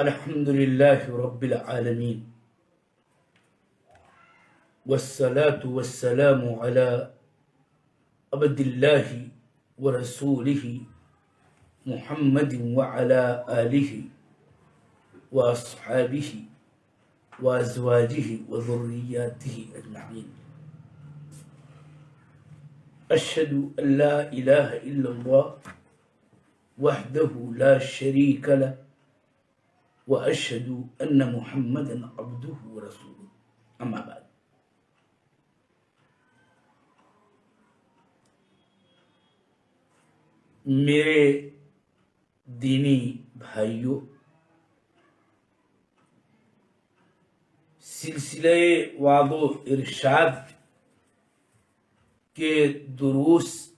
الحمد لله رب العالمين والصلاة والسلام على عبد الله ورسوله محمد وعلى آله وأصحابه وأزواجه وذرياته أجمعين. أشهد أن لا إله إلا الله وحده لا شريك له وأشهد أن محمدا عبده ورسوله. أما بعد، میرے دینی بھائیوں، سلسلہ وعظ و ارشاد کے دروس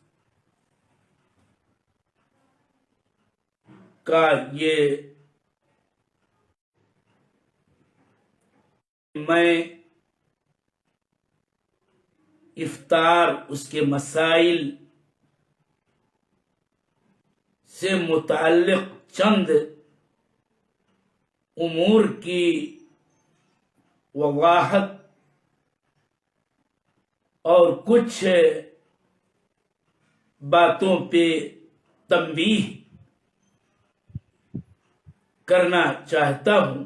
کا یہ میں افطار، اس کے مسائل سے متعلق چند امور کی وضاحت اور کچھ باتوں پہ تنبیہ کرنا چاہتا ہوں۔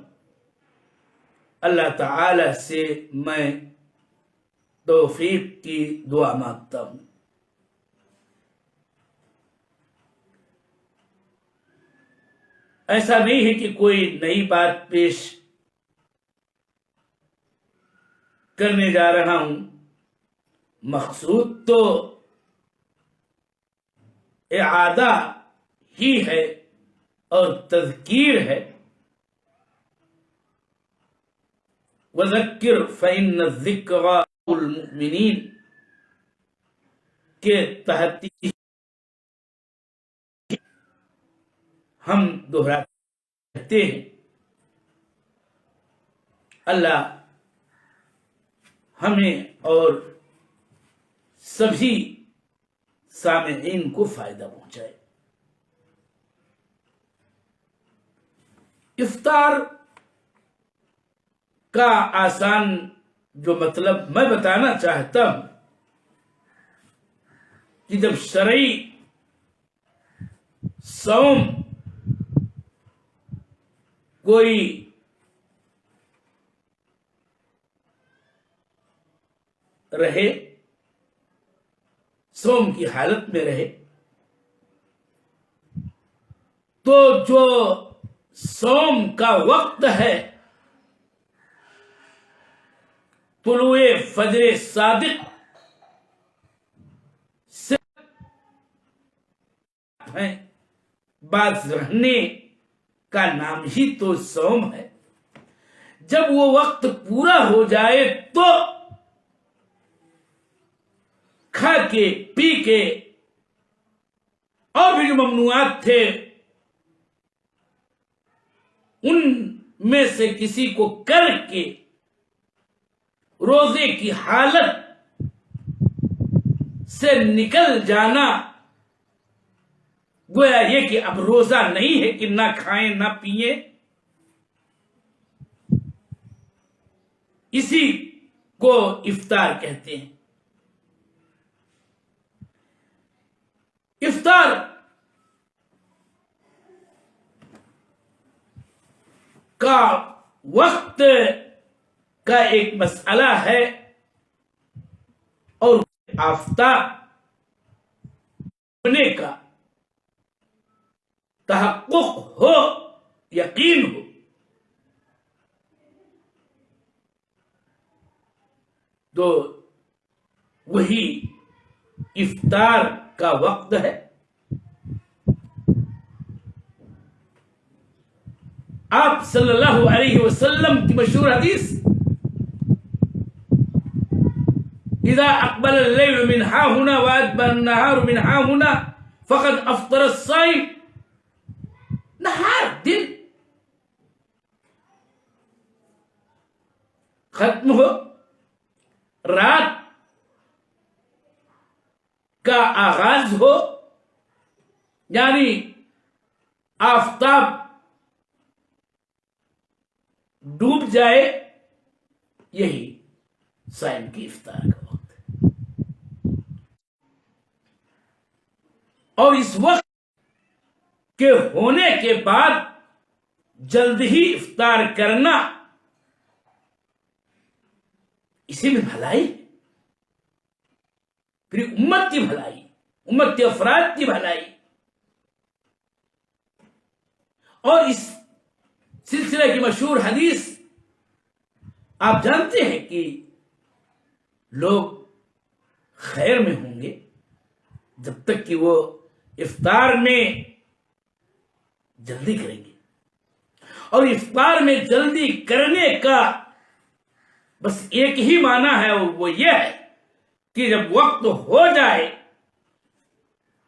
اللہ تعالی سے میں توفیق کی دعا مانگتا ہوں۔ ایسا نہیں ہے کہ کوئی نئی بات پیش کرنے جا رہا ہوں، مقصود تو اعادہ ہی ہے اور تذکیر ہے۔ وَذَكِّرْ فَإِنَّ الذِّكْرَىٰ الْمُؤْمِنِينَ کے تحت ہم دہراتے ہیں۔ اللہ ہمیں اور سبھی سامعین کو فائدہ پہنچائے۔ افطار کا آسان جو مطلب میں بتانا چاہتا ہوں کہ جب شرعی صوم کوئی رہے، صوم کی حالت میں رہے، تو جو صوم کا وقت ہے طلوع فجر صادق سے باز رہنے کا نام ہی تو صوم ہے۔ جب وہ وقت پورا ہو جائے تو کھا کے پی کے اور بھی جو ممنوعات تھے ان میں سے کسی کو کر کے روزے کی حالت سے نکل جانا، گویا یہ کہ اب روزہ نہیں ہے کہ نہ کھائیں نہ پئیں، اسی کو افطار کہتے ہیں۔ افطار کا وقت کا ایک مسئلہ ہے، اور آفتاب ہونے کا تحقق ہو، یقین ہو، تو وہی افطار کا وقت ہے۔ آپ صلی اللہ علیہ وسلم کی مشہور حدیث، اذا اقبل اللیل من ہاہنا وادبر النہار من ہاہنا فقد افطر الصائم، نہار دن ختم ہو، رات کا آغاز ہو، یعنی آفتاب ڈوب جائے یہی صائم کی افطار کا وقت ہے. اور اس وقت کے ہونے کے بعد جلد ہی افطار کرنا، اسی میں بھلائی، پھر امت کی بھلائی، امت کے افراد کی بھلائی. اور اس سلسلے کی مشہور حدیث آپ جانتے ہیں کہ لوگ خیر میں ہوں گے جب تک کہ وہ افطار میں جلدی کریں گے. اور افطار میں جلدی کرنے کا بس ایک ہی معنی ہے، اور وہ یہ ہے کہ جب وقت ہو جائے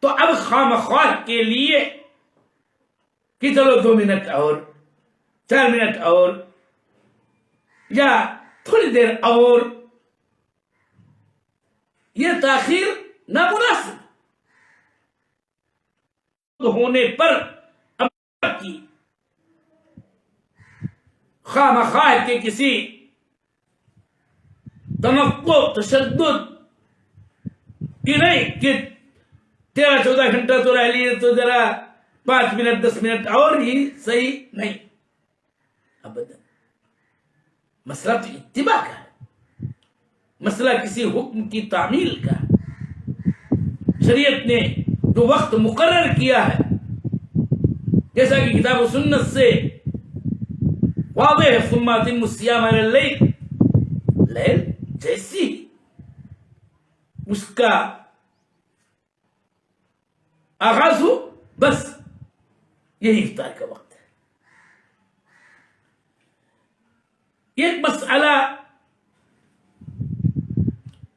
تو اب خواہ کے لیے کہ چلو 2 منٹ اور 4 منٹ اور یا تھوڑی دیر اور، یہ تاخیر نامناسب ہونے پر اب کی خواہ کے کسی تنقع تشدد کی نہیں کہ 13-14 گھنٹہ تو رہ لیے تو ذرا 5 منٹ 10 منٹ اور ہی صحیح نہیں. ابدا، مسئلہ تو اتباع کا ہے، مسئلہ کسی حکم کی تعمیل کا. شریعت نے جو وقت مقرر کیا ہے، جیسا کہ کتاب و سنت سے واضح ہے، ثم اتموا الصیام علی اللیل، لیل جیسی اس کا آغاز ہو بس یہی افطار کا وقت ہے. ایک مسئلہ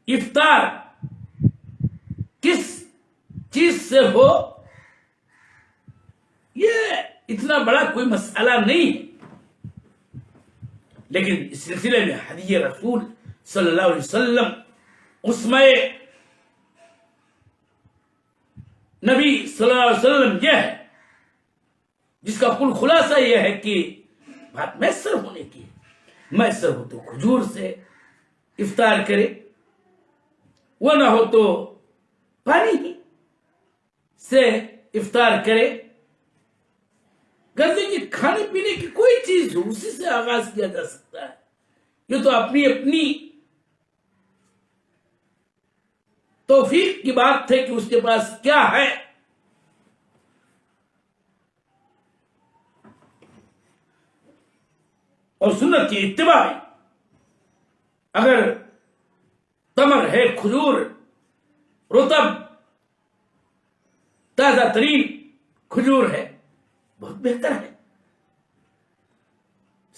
افطار کس چیز سے ہو، یہ اتنا بڑا کوئی مسئلہ نہیں ہے، لیکن اس سلسلے میں حدیث رسول صلی اللہ علیہ وسلم اس میں نبی صلی اللہ علیہ وسلم یہ ہے جس کا کل خلاصہ یہ ہے کہ بات میسر ہونے کی، میسر ہو تو کھجور سے افطار کرے، وہ نہ ہو تو پانی ہی سے افطار کرے. گردے کی کھانے پینے کی کوئی چیز ہو اسی سے آغاز کیا جا سکتا ہے. یہ تو اپنی اپنی توفیق کی بات ہے کہ اس کے پاس کیا ہے. اور سنت کی اتباع، اگر تمر ہے، کھجور، رطب تازہ ترین کھجور ہے، بہت بہتر ہے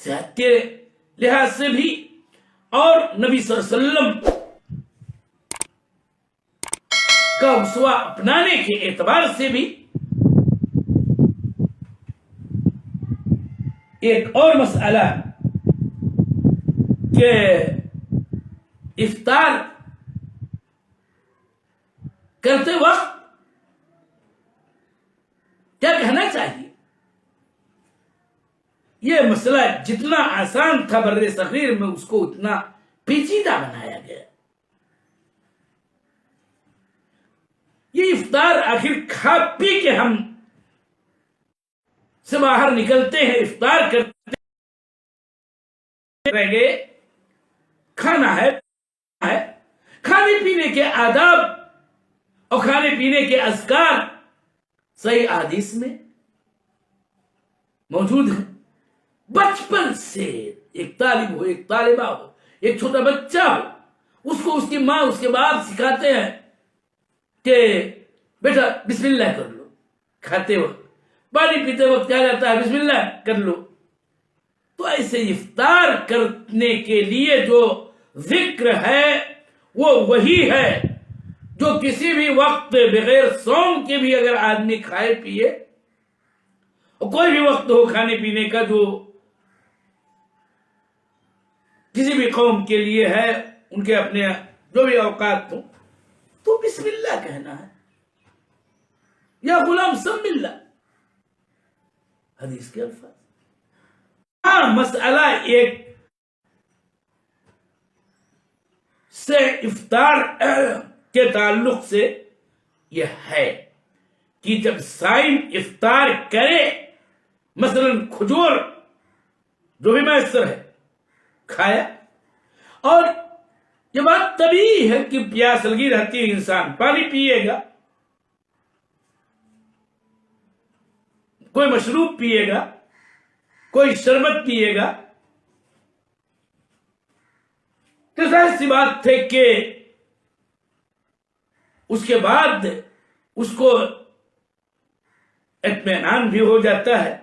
صحت کے لحاظ سے بھی، اور نبی صلی اللہ علیہ وسلم کا اسوہ اپنانے کے اعتبار سے بھی. ایک اور مسئلہ کہ افطار کرتے وقت کیا کہنا چاہیے. یہ مسئلہ جتنا آسان تھا بر صغیر میں، اس کو اتنا پیچیدہ بنایا گیا. یہ افطار آخر کھا پی کے ہم سے باہر نکلتے ہیں، افطار کرتے رہ گئے، کھانا ہے، کھانے پینے کے آداب اور کھانے پینے کے اذکار صحیح احادیث میں موجود ہیں. بچپن سے ایک طالب ہو، ایک طالبہ ہو، ایک چھوٹا بچہ ہو، اس کو اس کی ماں اس کے باپ سکھاتے ہیں کہ بیٹا بسم اللہ کر لو، کھاتے وقت، پانی پیتے وقت کیا جاتا ہے بسم اللہ کر لو. تو ایسے افطار کرنے کے لیے جو ذکر ہے وہ وہی ہے جو کسی بھی وقت بغیر صوم کے بھی اگر آدمی کھائے پیے، اور کوئی بھی وقت ہو کھانے پینے کا جو کسی بھی قوم کے لیے ہے، ان کے اپنے جو بھی اوقات ہوں، تو بسم اللہ کہنا ہے، یا غلام سم اللہ، حدیث کے الفاظ. ہاں مسئلہ ایک سے افطار کے تعلق سے یہ ہے کہ جب صائم افطار کرے، مثلا کھجور جو بھی میسر ہے کھایا، اور یہ بات طبیعی ہے کہ پیاس لگی رہتی ہے، انسان پانی پیے گا، کوئی مشروب پیے گا، کوئی شربت پیے گا، تو ظاہر سی بات ہے کہ اس کے بعد اس کو اطمینان بھی ہو جاتا ہے،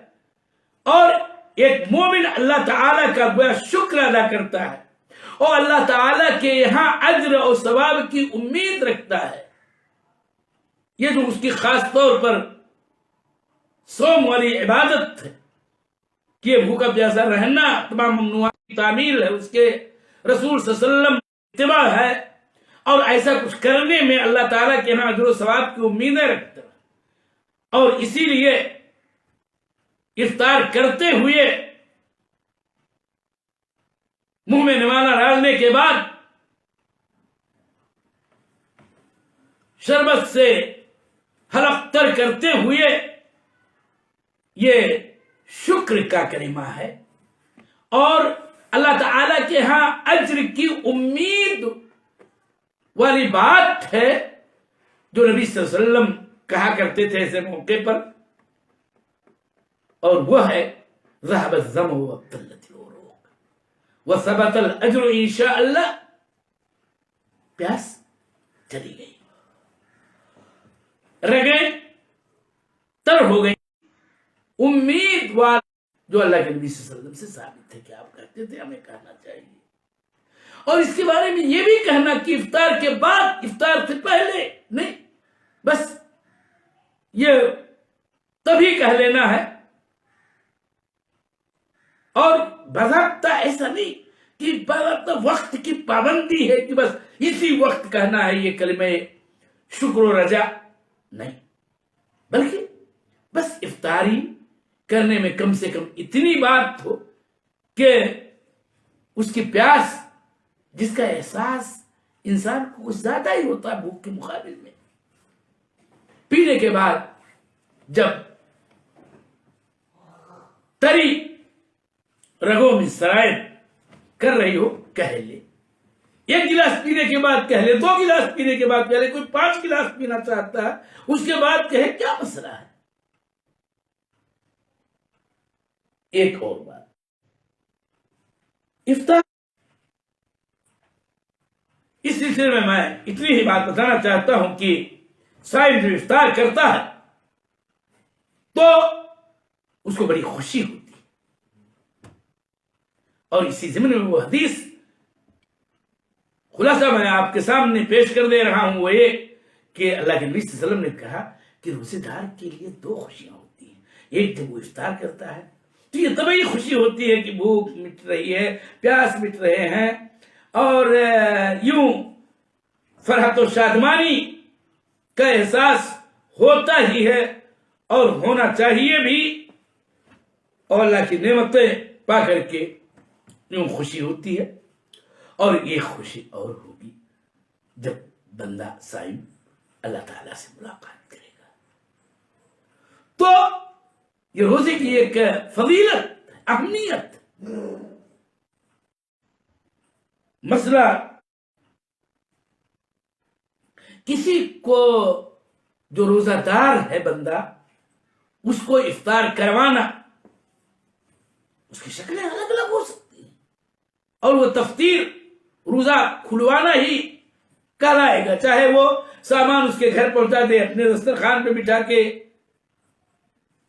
اور ایک مومن اللہ تعالی کا گویا شکر ادا کرتا ہے اور اللہ تعالی کے یہاں اجر اور ثواب کی امید رکھتا ہے۔ یہ جو اس کی خاص طور پر صوم والی عبادت ہے کہ یہ بھوکا پیاسا رہنا تمام ممنوعات کی تعمیل ہے، اس کے رسول صلی اللہ علیہ وسلم اتباع ہے، اور ایسا کچھ کرنے میں اللہ تعالیٰ کے یہاں اجر و ثواب کی امیدیں رکھتا ہے، اور اسی لیے افطار کرتے ہوئے منہ میں نوالا ڈالنے کے بعد شربت سے حلق تر کرتے ہوئے یہ شکر کا کلمہ ہے، اور اللہ تعالی کے ہاں اجر کی امید والی بات ہے جو نبی صلی اللہ علیہ وسلم کہا کرتے تھے ایسے موقع پر، اور وہ ہے ذهب الظمأ وابتلت العروق وثبت الاجر ان شاء اللہ۔ پیاس چلی گئی، رگیں تر ہو گئی، امیدوار جو اللہ کے نبی صلی اللہ علیہ وسلم سے ثابت ہے کہ آپ کہتے تھے ہمیں کہنا چاہیے، اور اس کے بارے میں یہ بھی کہنا کہ افطار کے بعد، افطار سے پہلے نہیں، بس یہ تبھی کہہ لینا ہے، اور باضابطہ ایسا نہیں کہ باضابطہ وقت کی پابندی ہے کہ بس اسی وقت کہنا ہے یہ کلمہ شکر و رجا، نہیں، بلکہ بس افطاری کرنے میں کم سے کم اتنی بات ہو کہ اس کی پیاس جس کا احساس انسان کو کچھ زیادہ ہی ہوتا ہے بھوک کے مقابل میں، پینے کے بعد جب تری رگوں میں سرائب کر رہی ہو کہہ لے، ایک گلاس پینے کے بعد کہہ لے، 2 گلاس پینے کے بعد کہہ لے، کوئی 5 گلاس پینا چاہتا ہے اس کے بعد کہے، کیا مسئلہ ہے؟ ایک اور بات، افطار اس سلسلے میں اتنی ہی بات بتانا چاہتا ہوں کہ صائم جو افطار کرتا ہے تو اس کو بڑی خوشی ہوتی ہے، اور اسی ضمن میں وہ حدیث خلاصہ میں آپ کے سامنے پیش کر دے رہا ہوں، وہ یہ کہ اللہ کے نبی صلی اللہ علیہ وسلم نے کہا کہ روزے دار کے لیے 2 خوشیاں ہوتی ہیں، ایک جب وہ افطار کرتا ہے تو یہ طبعی خوشی ہوتی ہے کہ بھوک مٹ رہی ہے، پیاس مٹ رہے ہیں، اور یوں فرحت و شادمانی کا احساس ہوتا ہی ہے اور ہونا چاہیے بھی، اور اللہ کی نعمتیں پا کر کے یوں خوشی ہوتی ہے، اور یہ خوشی اور ہوگی جب بندہ صائم اللہ تعالیٰ سے ملاقات کرے گا۔ تو یہ روزے کی ایک فضیلت، اہمیت، مسئلہ کسی کو جو روزہ دار ہے بندہ اس کو افطار کروانا، اس کی شکلیں الگ الگ ہو سکتی ہیں، اور وہ تفطیر روزہ کھلوانا ہی کہلائے گا، چاہے وہ سامان اس کے گھر پہنچا دے، اپنے دسترخوان پہ بٹھا کے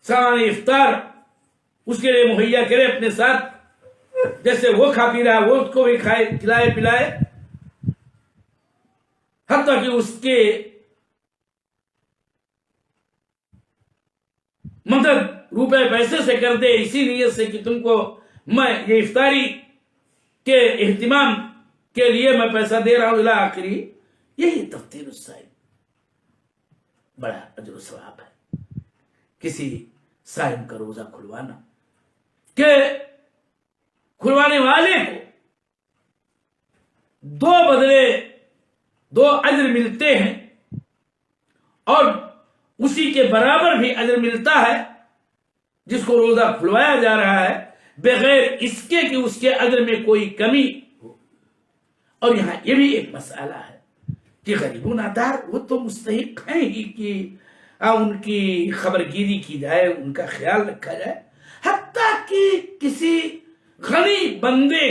سامان افطار اس کے لیے مہیا کرے اپنے ساتھ، جیسے وہ کھا پی رہا ہے وہ اس کو بھی کھائے، کھلائے پلائے، حتیٰ کہ اس کے مدد روپے پیسے سے کر دے، اسی نیت سے کہ تم کو میں یہ افطاری کے اہتمام کے لیے میں پیسہ دے رہا ہوں الی آخری، یہی تفطیر الصائم بڑا اجر و ثواب ہے، کسی صائم کا روزہ کھلوانا کہ کھلوانے والے کو دو بدلے دو اجر ملتے ہیں اور اسی کے برابر بھی اجر ملتا ہے جس کو روزہ کھلوایا جا رہا ہے، بغیر اس کے کہ اس کے اجر میں کوئی کمی ہو۔ اور یہاں یہ بھی ایک مسئلہ ہے کہ غریب و نادار وہ تو مستحق ہیں ہی کہ ان کی خبرگیری کی جائے، ان کا خیال رکھا جائے، حتیٰ کہ کسی غنی بندے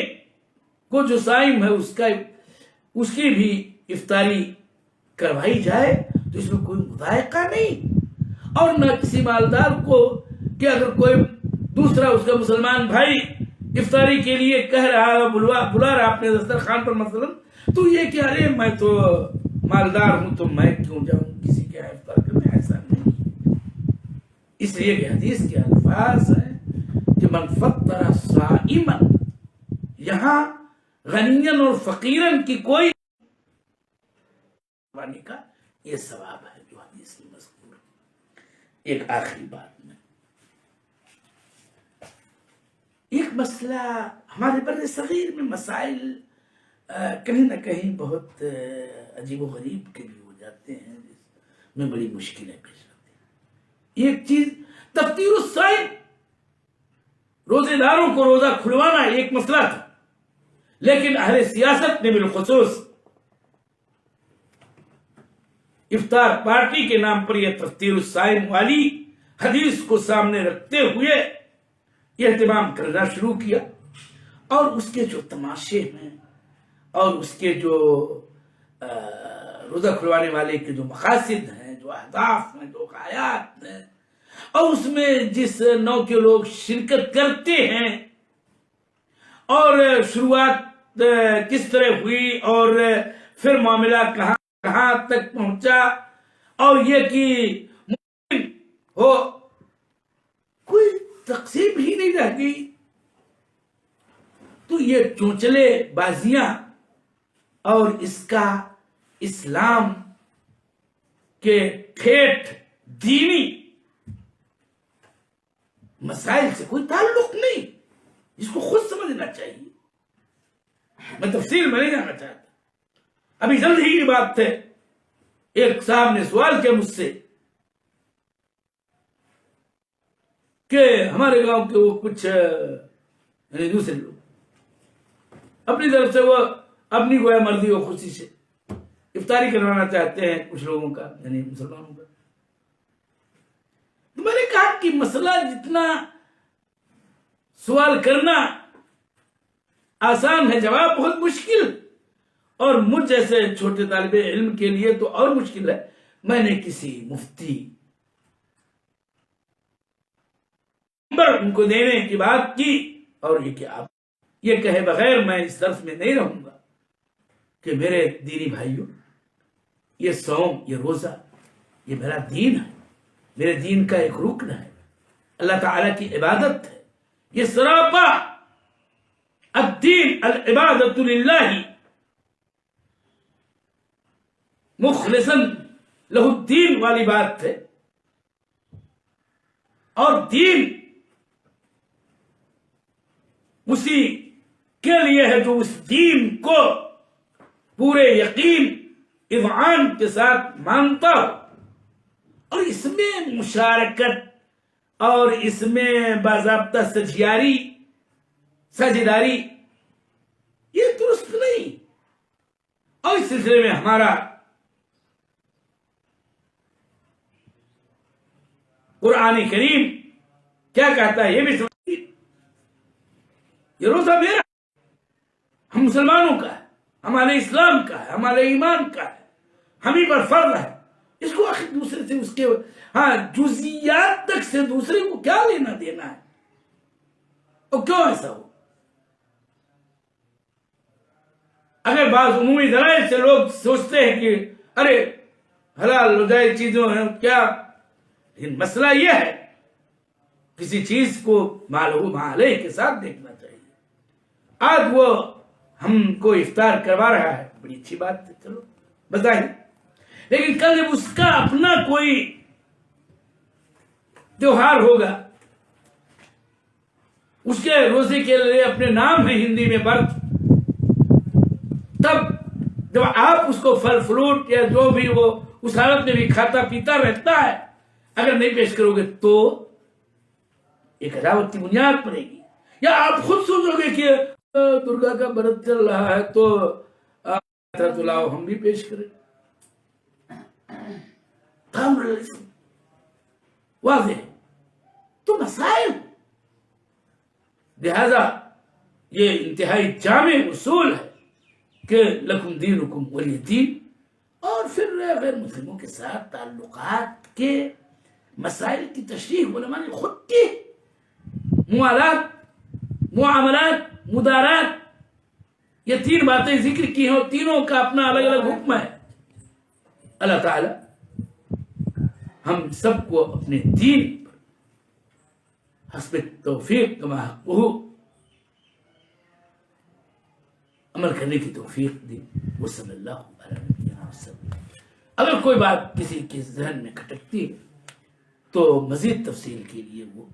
کو جو صائم ہے اس کی بھی افطاری کروائی جائے تو اس میں کوئی مضائقہ نہیں۔ اور نہ کسی مالدار کو کہ اگر کوئی دوسرا اس کا مسلمان بھائی افطاری کے لیے کہہ رہا ہے، بلا رہا اپنے دسترخوان پر مثلا، تو یہ کہ ارے میں تو مالدار ہوں تو میں کیوں جاؤں کسی کے یہاں افطار کرنے، ایسا نہیں۔ اس لیے کہ حدیث کے الفاظ ہیں کہ من فطر صائما، یہاں غنیاً اور فقیراً کی کوئی کا یہ ثواب ہے جو حدیث میں مذکور ہے۔ ایک آخری بات میں، ایک مسئلہ ہمارے بر صغیر میں مسائل کہیں نہ کہیں بہت عجیب و غریب کے بھی ہو جاتے ہیں، جس میں بڑی مشکلیں پیش آتی ہیں۔ ایک چیز تفطیر الصائم، روزے داروں کو روزہ کھلوانا ایک مسئلہ تھا، لیکن اہل سیاست نے بالخصوص افطار پارٹی کے نام پر یہ تفطیر الصائم والی حدیث کو سامنے رکھتے ہوئے یہ اہتمام کرنا شروع کیا، اور اس کے جو تماشے ہیں اور اس کے جو روزہ کھلوانے والے کے جو مقاصد ہیں، جو اہداف ہیں، جو غایات ہیں، اور اس میں جس نوع کے لوگ شرکت کرتے ہیں، اور شروعات کس طرح ہوئی اور پھر معاملہ کہاں تک پہنچا، اور یہ کہ ہو کوئی تقسیم ہی نہیں رہ گئی، تو یہ چونچلے بازیاں اور اس کا اسلام کے ٹھیٹھ دینی مسائل سے کوئی تعلق نہیں، اس کو خود سمجھنا چاہیے۔ میں تفصیل میں نہیں جانا چاہتا، ابھی جلد ہی کی بات ہے، ایک صاحب نے سوال کیا مجھ سے کہ ہمارے گاؤں کے وہ کچھ دوسرے لوگ اپنی طرف سے وہ اپنی گویا مرضی و خوشی سے افطاری کروانا چاہتے ہیں کچھ لوگوں کا، یعنی مسلمانوں کا۔ تو میں نے کہا کہ مسئلہ جتنا سوال کرنا آسان ہے، جواب بہت مشکل، اور مجھ جیسے چھوٹے طالب علم کے لیے تو اور مشکل ہے۔ میں نے کسی مفتی ان کو دینے کی بات کی، اور یہ کہ آپ یہ کہے بغیر میں اس درس میں نہیں رہوں گا کہ میرے دینی بھائیوں، یہ صوم، یہ روزہ، یہ میرا دین ہے، میرے دین کا ایک رکن ہے، اللہ تعالیٰ کی عبادت ہے، یہ سراپا الدین العبادت للہ مخلصا لہ الدین والی بات ہے، اور دین اسی کے لیے ہے جو اس دین کو پورے یقین اذعان کے ساتھ مانتا ہو، اور اس میں مشارکت اور اس میں باضابطہ ساجھیداری یہ درست نہیں۔ اور اس سلسلے میں ہمارا قرآن کریم کیا کہتا ہے یہ بھی سمجھیے۔ یہ روزہ میرا، ہم مسلمانوں کا ہے، ہمارے اسلام کا ہے، ہمارے ایمان کا ہے، ہمیں پر فرض ہے، اس کو آخر دوسرے سے اس کے جزیات تک سے دوسرے کو کیا لینا دینا ہے، اور کیوں ایسا ہو؟ اگر بعض عمومی ذرائع سے لوگ سوچتے ہیں کہ ارے حلال وجائز چیزوں ہیں کیا، لیکن مسئلہ یہ ہے کسی چیز کو مالہ معالے کے ساتھ دیکھنا چاہیے۔ آج وہ ہم کو افطار کروا رہا ہے، بڑی اچھی بات ہے، چلو بتائیں، لیکن کل جب اس کا اپنا کوئی تیوہار ہوگا، اس کے روزے کے لیے اپنے نام ہے ہندی میں برت، تب جب آپ اس کو پھل فروٹ یا جو بھی وہ اس حالت میں بھی کھاتا پیتا رہتا ہے، اگر نہیں پیش کرو گے تو ایک عداوت کی بنیاد پڑے گی. یا آپ خود سوچو گے کہ درگا کا برت چل رہا ہے تو تو لاؤ ہم بھی پیش کریں. واضح ہے تو مسائل. لہذا یہ انتہائی جامع اصول ہے کہ لکم دینکم ولی دین. اور پھر غیر مسلموں کے ساتھ تعلقات کے مسائل کی تشریح علماء نے خود کی. موالات، معاملات، مدارات، یہ تین باتیں ذکر کی ہیں اور تینوں کا اپنا الگ الگ حکم ہے. اللہ تعالی ہم سب کو اپنے دین پر حسب توفیق کما حقہ عمل کرنے کی توفیق دی. وصلی اللہ علیہ نبینا وسلم. اگر کوئی بات کسی کے ذہن میں کھٹکتی تو مزید تفصیل کے لیے وہ